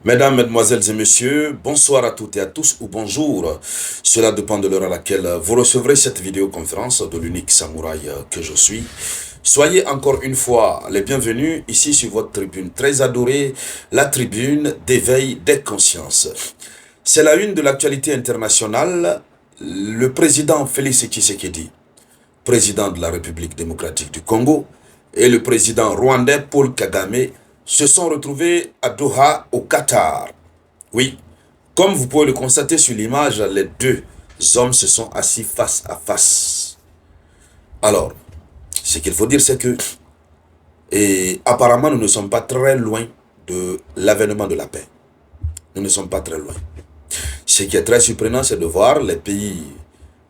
Mesdames, Mesdemoiselles et Messieurs, bonsoir à toutes et à tous ou bonjour. Cela dépend de l'heure à laquelle vous recevrez cette vidéoconférence de l'unique samouraï que je suis. Soyez encore une fois les bienvenus ici sur votre tribune très adorée, la tribune d'éveil des consciences. C'est la une de l'actualité internationale. Le président Félix Tshisekedi, président de la République démocratique du Congo, et le président rwandais Paul Kagame se sont retrouvés à Doha, au Qatar. Oui, comme vous pouvez le constater sur l'image, les deux hommes se sont assis face à face. Alors, ce qu'il faut dire, c'est que apparemment, nous ne sommes pas très loin de l'avènement de la paix. Nous ne sommes pas très loin. Ce qui est très surprenant, c'est de voir les pays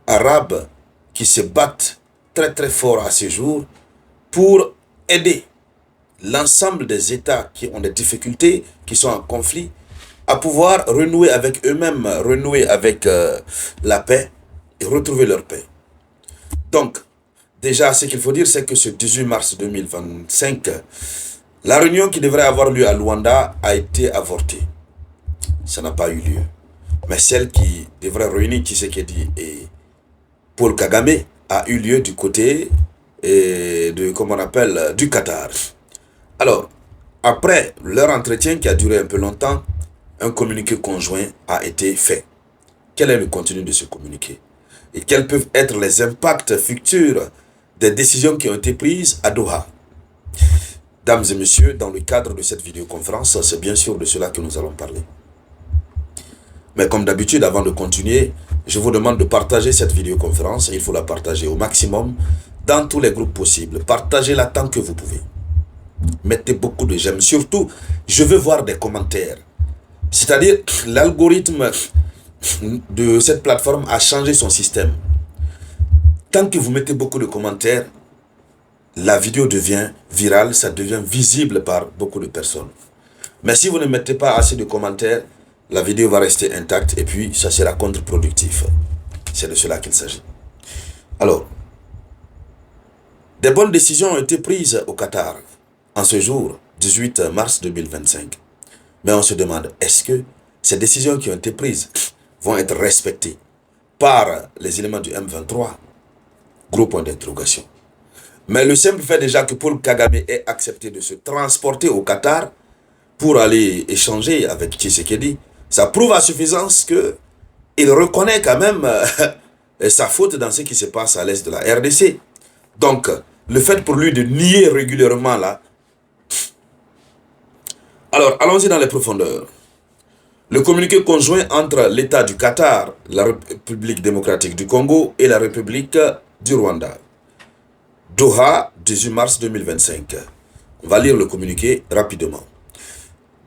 arabes qui se battent très très fort à ce jour pour aider l'ensemble des États qui ont des difficultés, qui sont en conflit, à pouvoir renouer avec eux-mêmes, renouer avec la paix et retrouver leur paix. Donc, déjà, ce qu'il faut dire, c'est que ce 18 mars 2025, la réunion qui devrait avoir lieu à Luanda a été avortée. Ça n'a pas eu lieu. Mais celle qui devrait réunir Tshisekedi et Paul Kagame a eu lieu du côté du Qatar. Alors, après leur entretien qui a duré un peu longtemps, un communiqué conjoint a été fait. Quel est le contenu de ce communiqué? Et quels peuvent être les impacts futurs des décisions qui ont été prises à Doha? Dames et messieurs, dans le cadre de cette vidéoconférence, c'est bien sûr de cela que nous allons parler. Mais comme d'habitude, avant de continuer, je vous demande de partager cette vidéoconférence. Il faut la partager au maximum dans tous les groupes possibles. Partagez-la tant que vous pouvez. Mettez beaucoup de j'aime. Surtout, je veux voir des commentaires. C'est-à-dire, l'algorithme de cette plateforme a changé son système. Tant que vous mettez beaucoup de commentaires, la vidéo devient virale, ça devient visible par beaucoup de personnes. Mais si vous ne mettez pas assez de commentaires, la vidéo va rester intacte et puis ça sera contre-productif. C'est de cela qu'il s'agit. Alors, des bonnes décisions ont été prises au Qatar en ce jour, 18 mars 2025. Mais on se demande, est-ce que ces décisions qui ont été prises vont être respectées par les éléments du M23? Gros point d'interrogation. Mais le simple fait déjà que Paul Kagame ait accepté de se transporter au Qatar pour aller échanger avec Tshisekedi, ça prouve à suffisance qu'il reconnaît quand même sa faute dans ce qui se passe à l'est de la RDC. Donc, le fait pour lui de nier régulièrement là. Alors, allons-y dans les profondeurs. Le communiqué conjoint entre l'État du Qatar, la République démocratique du Congo et la République du Rwanda. Doha, 18 mars 2025. On va lire le communiqué rapidement.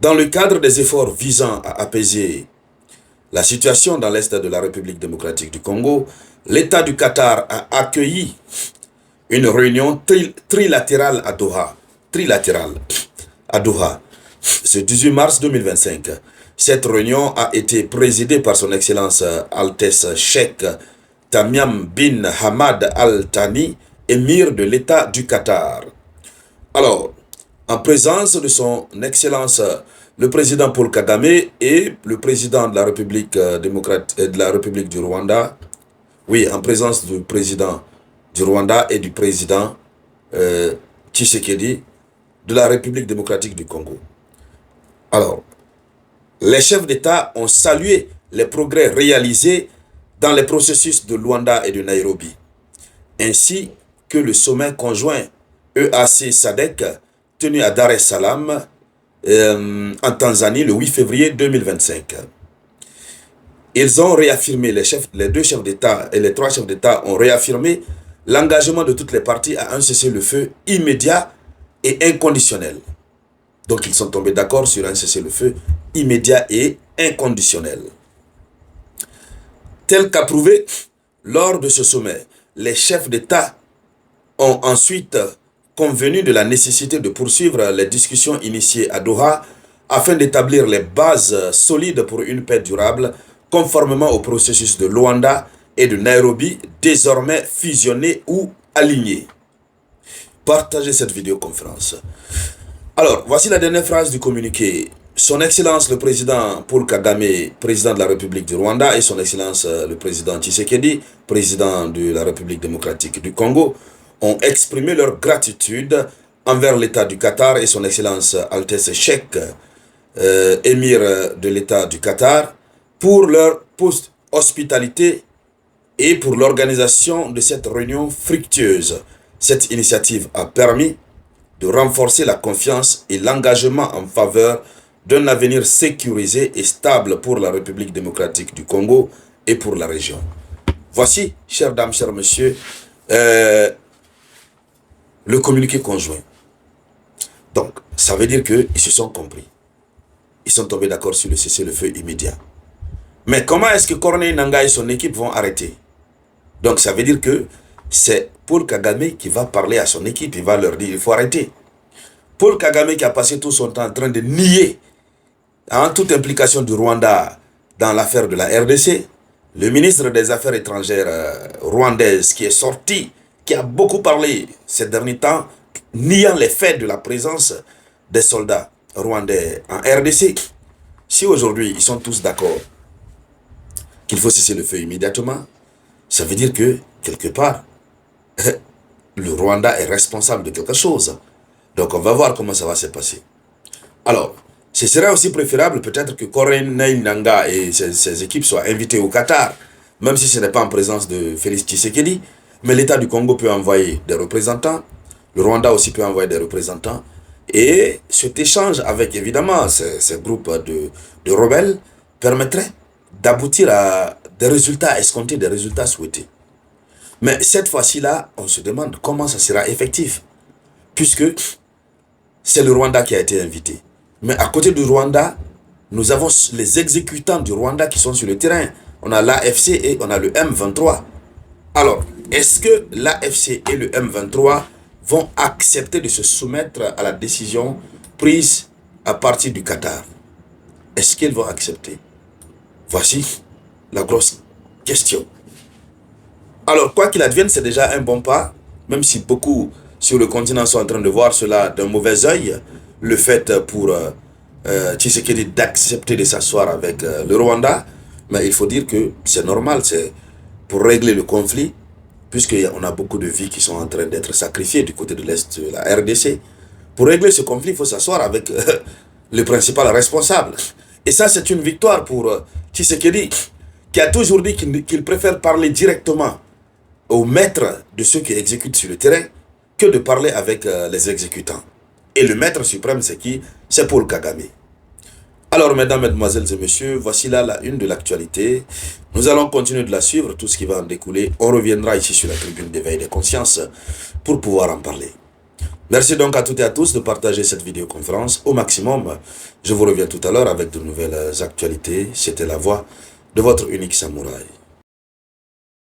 Dans le cadre des efforts visant à apaiser la situation dans l'Est de la République démocratique du Congo, l'État du Qatar a accueilli une réunion trilatérale à Doha. Ce 18 mars 2025. Cette réunion a été présidée par son Excellence Altesse Cheikh Tamim bin Hamad Al Thani, émir de l'État du Qatar. Alors, en présence de son Excellence le président Paul Kagame et le président de la République de la République du Rwanda, oui, en présence du président du Rwanda et du président Tshisekedi de la République démocratique du Congo. Alors, les chefs d'État ont salué les progrès réalisés dans les processus de Luanda et de Nairobi, ainsi que le sommet conjoint EAC-SADC tenu à Dar es Salaam en Tanzanie le 8 février 2025. Ils ont réaffirmé, les deux chefs d'État et les trois chefs d'État ont réaffirmé l'engagement de toutes les parties à un cessez-le-feu immédiat et inconditionnel. Donc ils sont tombés d'accord sur un cessez-le-feu immédiat et inconditionnel. Tel qu'approuvé lors de ce sommet, les chefs d'État ont ensuite convenu de la nécessité de poursuivre les discussions initiées à Doha afin d'établir les bases solides pour une paix durable conformément au processus de Luanda et de Nairobi désormais fusionnés ou alignés. Partagez cette vidéoconférence. Alors, voici la dernière phrase du communiqué. Son Excellence le président Paul Kagame, président de la République du Rwanda, et son Excellence le président Tshisekedi, président de la République démocratique du Congo, ont exprimé leur gratitude envers l'État du Qatar et son Excellence Altesse Cheikh, émir de l'État du Qatar, pour leur post-hospitalité et pour l'organisation de cette réunion fructueuse. Cette initiative a permis de renforcer la confiance et l'engagement en faveur d'un avenir sécurisé et stable pour la République démocratique du Congo et pour la région. Voici, chères dames, chers messieurs, le communiqué conjoint. Donc, ça veut dire qu'ils se sont compris. Ils sont tombés d'accord sur le cessez-le-feu immédiat. Mais comment est-ce que Corneille Nangaa et son équipe vont arrêter? Donc, ça veut dire que c'est Paul Kagame qui va parler à son équipe. Il va leur dire, il faut arrêter. Paul Kagame qui a passé tout son temps en train de nier toute implication du Rwanda dans l'affaire de la RDC, le ministre des Affaires étrangères rwandaise qui est sorti, qui a beaucoup parlé ces derniers temps, niant les faits de la présence des soldats rwandais en RDC. Si aujourd'hui ils sont tous d'accord qu'il faut cesser le feu immédiatement, ça veut dire que, quelque part, le Rwanda est responsable de quelque chose. Donc on va voir comment ça va se passer. Alors, ce serait aussi préférable peut-être que Corneille Nangaa et ses équipes soient invités au Qatar, même si ce n'est pas en présence de Félix Tshisekedi, mais l'État du Congo peut envoyer des représentants, le Rwanda aussi peut envoyer des représentants, et cet échange avec évidemment ces groupes de rebelles permettrait d'aboutir à des résultats escomptés, des résultats souhaités. Mais cette fois-ci-là, on se demande comment ça sera effectif, puisque c'est le Rwanda qui a été invité. Mais à côté du Rwanda, nous avons les exécutants du Rwanda qui sont sur le terrain. On a l'AFC et on a le M23. Alors, est-ce que l'AFC et le M23 vont accepter de se soumettre à la décision prise à partir du Qatar? Est-ce qu'ils vont accepter? Voici la grosse question. Alors, quoi qu'il advienne, c'est déjà un bon pas, même si beaucoup sur le continent sont en train de voir cela d'un mauvais œil, le fait pour Tshisekedi d'accepter de s'asseoir avec le Rwanda, mais il faut dire que c'est normal, c'est pour régler le conflit, puisqu'on a beaucoup de vies qui sont en train d'être sacrifiées du côté de l'Est de la RDC. Pour régler ce conflit, il faut s'asseoir avec le principal responsable. Et ça, c'est une victoire pour Tshisekedi, qui a toujours dit qu'il préfère parler directement au maître de ceux qui exécutent sur le terrain que de parler avec les exécutants. Et le maître suprême, c'est qui? C'est Paul Kagame. Alors, mesdames, mesdemoiselles et messieurs, voici là la une de l'actualité. Nous allons continuer de la suivre, tout ce qui va en découler. On reviendra ici sur la tribune d'éveil des consciences pour pouvoir en parler. Merci donc à toutes et à tous de partager cette vidéoconférence au maximum. Je vous reviens tout à l'heure avec de nouvelles actualités. C'était la voix de votre unique samouraï.